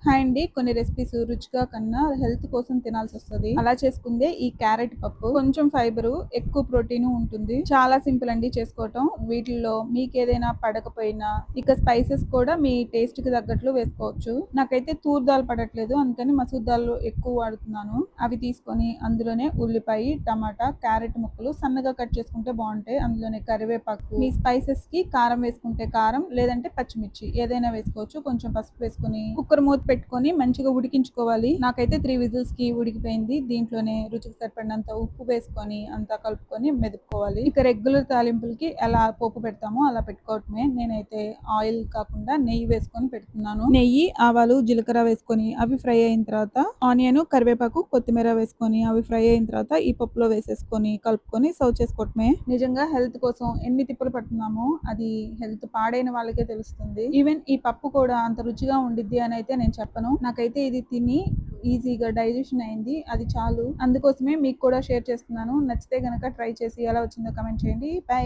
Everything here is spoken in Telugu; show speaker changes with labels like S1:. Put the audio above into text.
S1: హాయ్ అండి. కొన్ని రెసిపీస్ రుచిగా కన్నా హెల్త్ కోసం తినాల్సొస్తది. అలా చేసుకుందే ఈ క్యారెట్ పప్పు. కొంచెం ఫైబరు, ఎక్కువ ప్రోటీను ఉంటుంది. చాలా సింపుల్ అండి చేసుకోవటం. వీటిల్లో మీకేదైనా పడకపోయినా ఇక స్పైసెస్ కూడా మీ టేస్ట్‌కి తగ్గట్లు వేసుకోవచ్చు. నాకైతే తూర్ దాల్ పడట్లేదు. అందుకని మసూర్ దాల్ ఎక్కువ వాడుతున్నాను. అవి తీసుకొని అందులోనే ఉల్లిపాయ, టమాటా, క్యారెట్ ముక్కలు సన్నగా కట్ చేసుకుంటే బాగుంటాయి. అందులోనే కరివేపాకు, మీ స్పైసెస్‌కి కారం వేసుకుంటే కారం, లేదంటే పచ్చిమిర్చి ఏదైనా వేసుకోవచ్చు. కొంచెం పసుపు వేసుకొని కుక్కర్ మూత పెట్టుకొని మంచిగా ఉడికించుకోవాలి. నాకైతే 3 విజిల్స్ కి ఉడికిపోయింది. దీంట్లోనే రుచికి సరిపడినంత ఉప్పు వేసుకొని అంతా కలుపుకొని మెదుపుకోవాలి. ఇక రెగ్యులర్ తాలింపులకి ఎలా పోపు పెడతామో అలా పెట్టుకోవటమే. నేనైతే ఆయిల్ కాకుండా నెయ్యి వేసుకొని పెడుతున్నాను. నెయ్యి, ఆవాలు, జీలకర్ర వేసుకొని అవి ఫ్రై అయిన తర్వాత ఆనియన్, కరివేపాకు, కొత్తిమీర వేసుకొని అవి ఫ్రై అయిన తర్వాత ఈ పప్పులో వేసేసుకొని కలుపుకొని సర్వ్ చేసుకోవటమే. నిజంగా హెల్త్ కోసం ఎన్ని తిప్పలు పడుతున్నామో అది హెల్త్ పాడైన వాళ్ళకే తెలుస్తుంది. ఈవెన్ ఈ పప్పు కూడా అంత రుచిగా ఉండిద్ది అని అయితే నేను చెప్పను. నాకైతే ఇది తిని ఈజీగా డైజెషన్ అయింది. అది చాలు. అందుకోసమే మీకు కూడా షేర్ చేస్తున్నాను. నచ్చితే గనక ట్రై చేసి ఎలా వచ్చిందో కమెంట్ చేయండి. బై.